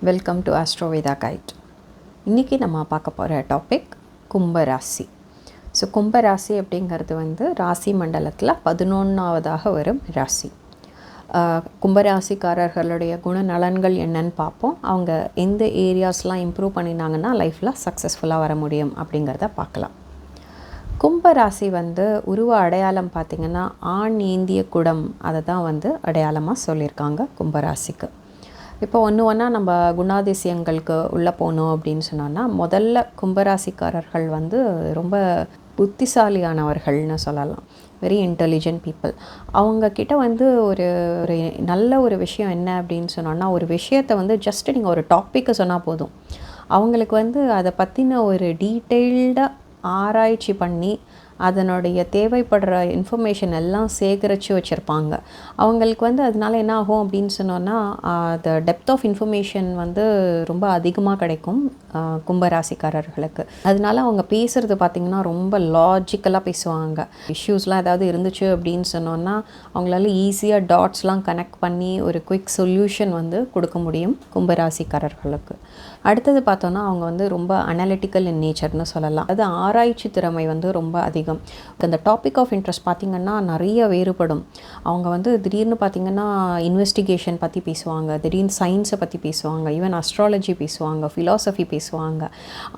Welcome to ஆஸ்ட்ரோவேதா guide. இன்றைக்கி நம்ம பார்க்க போகிற டாபிக் கும்பராசி. ஸோ கும்பராசி அப்படிங்கிறது வந்து ராசி மண்டலத்தில் 11ஆவதாக வரும் ராசி. கும்பராசிக்காரர்களுடைய குணநலன்கள் என்னன்னு பார்ப்போம். அவங்க எந்த ஏரியாஸ்லாம் இம்ப்ரூவ் பண்ணினாங்கன்னா லைஃப்பில் சக்ஸஸ்ஃபுல்லாக வர முடியும் அப்படிங்கிறத பார்க்கலாம். கும்பராசி வந்து உருவ அடையாளம் பார்த்திங்கன்னா ஆண் ஏந்திய குடம், அதை தான் வந்து அடையாளமாக சொல்லியிருக்காங்க கும்பராசிக்கு. இப்போ ஒன்றா நம்ம குணாதிசயங்களுக்கு உள்ளே போனோம் அப்படின்னு சொன்னோன்னா, முதல்ல கும்பராசிக்காரர்கள் வந்து ரொம்ப புத்திசாலியானவர்கள்னு சொல்லலாம். Very intelligent people. அவங்கக்கிட்ட வந்து ஒரு ஒரு நல்ல ஒரு விஷயம் என்ன அப்படின்னு சொன்னோன்னா, ஒரு விஷயத்தை வந்து ஜஸ்ட்டு நீங்கள் ஒரு டாப்பிக்கை சொன்னால் போதும், அவங்களுக்கு வந்து அதை பற்றின ஒரு டீட்டெயில்டாக ஆராய்ச்சி பண்ணி அதனுடைய தேவைப்படுற இன்ஃபர்மேஷன் எல்லாம் சேகரித்து வச்சுருப்பாங்க. அவங்களுக்கு வந்து அதனால என்ன ஆகும் அப்படின்னு சொன்னோன்னா, த டெப்த் ஆஃப் இன்ஃபர்மேஷன் வந்து ரொம்ப அதிகமாக கிடைக்கும் கும்பராசிக்காரர்களுக்கு. அதனால அவங்க பேசுகிறது பார்த்திங்கன்னா ரொம்ப லாஜிக்கலாக பேசுவாங்க. இஷ்யூஸ்லாம் ஏதாவது இருந்துச்சு அப்படின்னு சொன்னோன்னா அவங்களால ஈஸியாக டாட்ஸ்லாம் கனெக்ட் பண்ணி ஒரு குயிக் சொல்யூஷன் வந்து கொடுக்க முடியும் கும்பராசிக்காரர்களுக்கு. அடுத்தது பார்த்தோன்னா, அவங்க வந்து ரொம்ப அனலிட்டிக்கல் இன் நேச்சர்னு சொல்லலாம். அது ஆராய்ச்சி திறமை வந்து ரொம்ப அதிகம். அந்த டாபிக் ஆஃப் இன்ட்ரெஸ்ட் பார்த்திங்கன்னா நிறைய வேறுபடும். அவங்க வந்து திடீர்னு பார்த்திங்கன்னா இன்வெஸ்டிகேஷன் பற்றி பேசுவாங்க, திடீர்னு சயின்ஸை பற்றி பேசுவாங்க, ஈவன் அஸ்ட்ராலஜி பேசுவாங்க, ஃபிலாசபி பேசுவாங்க.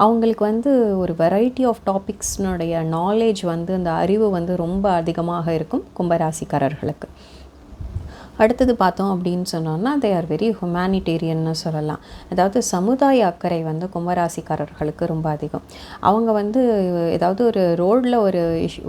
அவங்களுக்கு வந்து ஒரு வெரைட்டி ஆஃப் டாபிக்ஸ்னுடைய நாலேஜ் வந்து, அந்த அறிவு வந்து ரொம்ப அதிகமாக இருக்கும் கும்பராசிக்காரர்களுக்கு. அடுத்தது பார்த்தோம் அப்படின்னு சொன்னோன்னா, தே ஆர் வெரி ஹியூமனிடேரியன்னு சொல்லலாம். அதாவது சமுதாய அக்கறை வந்து கும்பராசிக்காரர்களுக்கு ரொம்ப அதிகம். அவங்க வந்து ஏதாவது ஒரு ரோடில்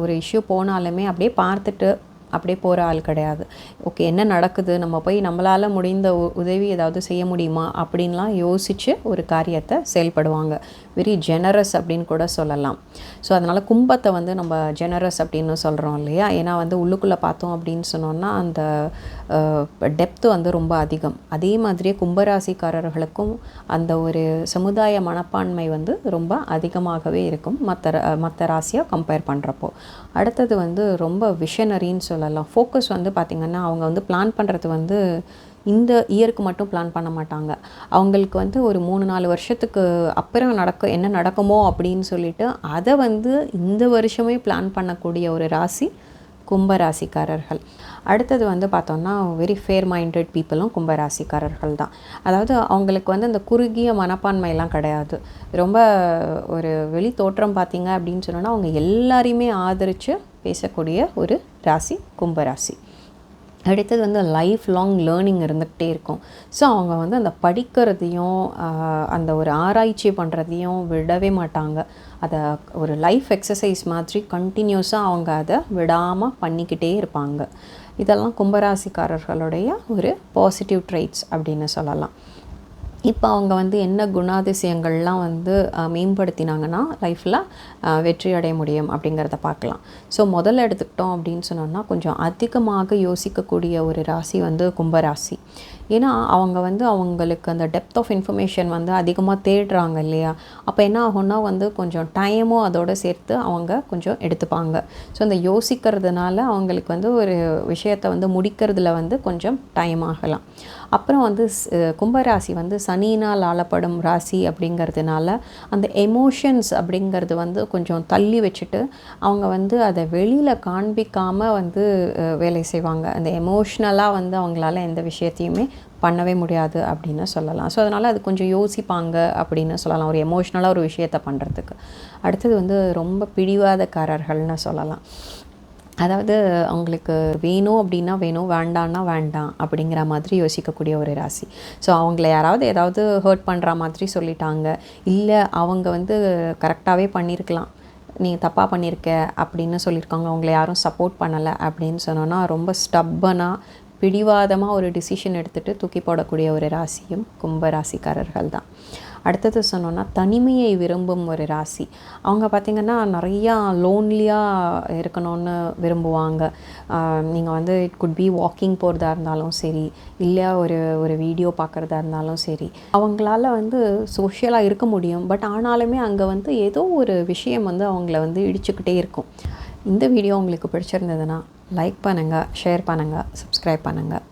ஒரு இஷ்யூ போனாலுமே அப்படியே பார்த்துட்டு அப்படியே போகிற ஆள் கிடையாது. ஓகே, என்ன நடக்குது, நம்ம போய் நம்மளால் முடிந்த உதவி ஏதாவது செய்ய முடியுமா அப்படின்லாம் யோசித்து ஒரு காரியத்தை செயல்படுவாங்க. வெரி ஜெனரஸ் அப்படின்னு கூட சொல்லலாம். ஸோ அதனால் கும்பத்தை வந்து நம்ம ஜெனரஸ் அப்படின்னு சொல்கிறோம் இல்லையா. ஏன்னா வந்து உள்ளுக்குள்ளே பார்த்தோம் அப்படின்னு சொன்னோன்னா அந்த டெப்த்து வந்து ரொம்ப அதிகம். அதே மாதிரியே கும்பராசிக்காரர்களுக்கும் அந்த ஒரு சமுதாய மனப்பான்மை வந்து ரொம்ப அதிகமாகவே இருக்கும் மற்ற ராசியாக கம்பேர் பண்ணுறப்போ. அடுத்தது வந்து ரொம்ப விஷனரின்னு சொல்லலாம். ஃபோக்கஸ் வந்து பார்த்திங்கன்னா அவங்க வந்து பிளான் பண்ணுறது வந்து இந்த இயருக்கு மட்டும் பிளான் பண்ண மாட்டாங்க. அவங்களுக்கு வந்து ஒரு 3-4 வருஷத்துக்கு அப்புறம் என்ன நடக்குமோ அப்படின்னு சொல்லிட்டு அதை வந்து இந்த வருஷமே பிளான் பண்ணக்கூடிய ஒரு ராசி கும்பராசிக்காரர்கள். அடுத்தது வந்து பார்த்தோன்னா, வெரி ஃபேர் மைண்டட் பீப்புளும் கும்பராசிக்காரர்கள் தான். அதாவது அவங்களுக்கு வந்து அந்த குறுகிய மனப்பான்மையெல்லாம் கிடையாது. ரொம்ப ஒரு வெளி தோற்றம் பார்த்திங்க அப்படின்னு சொன்னோன்னா, அவங்க எல்லாரையுமே ஆதரித்து பேசக்கூடிய ஒரு ராசி கும்பராசி. அடுத்தது வந்து லைஃப் லாங் லேர்னிங் இருந்துகிட்டே இருக்கும். ஸோ அவங்க வந்து அந்த படிக்கிறதையும் அந்த ஒரு ஆராய்ச்சி பண்ணுறதையும் விடவே மாட்டாங்க. அதை ஒரு லைஃப் எக்ஸசைஸ் மாதிரி கண்டினியூஸாக அவங்க அதை விடாமல் பண்ணிக்கிட்டே இருப்பாங்க. இதெல்லாம் கும்பராசிக்காரர்களுடைய ஒரு பாசிட்டிவ் ட்ரைட்ஸ் அப்படின்னு சொல்லலாம். இப்போ அவங்க வந்து என்ன குணாதிசயங்கள்லாம் வந்து மேம்படுத்தினாங்கன்னா லைஃப்பில் வெற்றி அடைய முடியும் அப்படிங்கிறத பார்க்கலாம். ஸோ முதல்ல எடுத்துக்கிட்டோம் அப்படின்னு சொன்னோன்னா, கொஞ்சம் அதிகமாக யோசிக்கக்கூடிய ஒரு ராசி வந்து கும்பராசி. ஏன்னா அவங்க வந்து அவங்களுக்கு அந்த டெப்த் ஆஃப் இன்ஃபர்மேஷன் வந்து அதிகமாக தேடுறாங்க இல்லையா. அப்போ என்ன ஆகும்னா வந்து கொஞ்சம் டைமும் அதோடு சேர்த்து அவங்க கொஞ்சம் எடுத்துப்பாங்க. ஸோ அந்த யோசிக்கிறதுனால அவங்களுக்கு வந்து ஒரு விஷயத்தை வந்து முடிக்கிறதுல வந்து கொஞ்சம் டைம் ஆகலாம். அப்புறம் வந்து கும்பராசி வந்து சனியினால் ஆளப்படும் ராசி அப்படிங்கிறதுனால அந்த எமோஷன்ஸ் அப்படிங்கிறது வந்து கொஞ்சம் தள்ளி வச்சுட்டு அவங்க வந்து அதை வெளியில் காண்பிக்காமல் வந்து வேலை செய்வாங்க. அந்த எமோஷ்னலாக வந்து அவங்களால எந்த விஷயத்தையுமே பண்ணவே முடியாது அப்படின்னு சொல்லலாம். ஸோ அதனால் அது கொஞ்சம் யோசிப்பாங்க அப்படின்னு சொல்லலாம், ஒரு எமோஷ்னலாக ஒரு விஷயத்தை பண்ணுறதுக்கு. அடுத்தது வந்து ரொம்ப பிடிவாதக்காரர்கள்னு சொல்லலாம். அதாவது அவங்களுக்கு வேணும் அப்படின்னா வேணும், வேண்டான்னா வேண்டாம் அப்படிங்கிற மாதிரி யோசிக்கக்கூடிய ஒரு ராசி. ஸோ அவங்கள யாராவது ஏதாவது ஹர்ட் பண்ணுற மாதிரி சொல்லிட்டாங்க, இல்லை அவங்க வந்து கரெக்டாகவே பண்ணியிருக்கலாம், நீ தப்பாக பண்ணியிருக்க அப்படின்னு சொல்லியிருக்காங்க, அவங்கள யாரும் சப்போர்ட் பண்ணலை அப்படின்னு சொன்னோன்னா ரொம்ப ஸ்டப்பனாக பிடிவாதமாக ஒரு டிசிஷன் எடுத்துகிட்டு தூக்கி போடக்கூடிய ஒரு ராசியும் கும்பராசிக்காரர்கள் தான். அடுத்தது சொன்னோன்னா, தனிமையை விரும்பும் ஒரு ராசி. அவங்க பார்த்திங்கன்னா நிறையா லோன்லியாக இருக்கணும்னு விரும்புவாங்க. நீங்கள் வந்து இட் குட் பி வாக்கிங் போகிறதா இருந்தாலும் சரி, இல்லை ஒரு வீடியோ பார்க்குறதா இருந்தாலும் சரி, அவங்களால வந்து சோஷியலாக இருக்க முடியும். பட் ஆனாலுமே அங்கே வந்து ஏதோ ஒரு விஷயம் வந்து அவங்கள வந்து இடிச்சுக்கிட்டே இருக்கும். இந்த வீடியோ உங்களுக்கு பிடிச்சிருந்ததுன்னா லைக் பண்ணுங்கள், ஷேர் பண்ணுங்கள், சப்ஸ்கிரைப் பண்ணுங்கள்.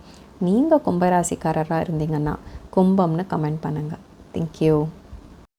நீங்கள் கும்பராசிக்காரராக இருந்தீங்கன்னா கும்பம்னு கமெண்ட் பண்ணுங்கள். தேங்க்யூ.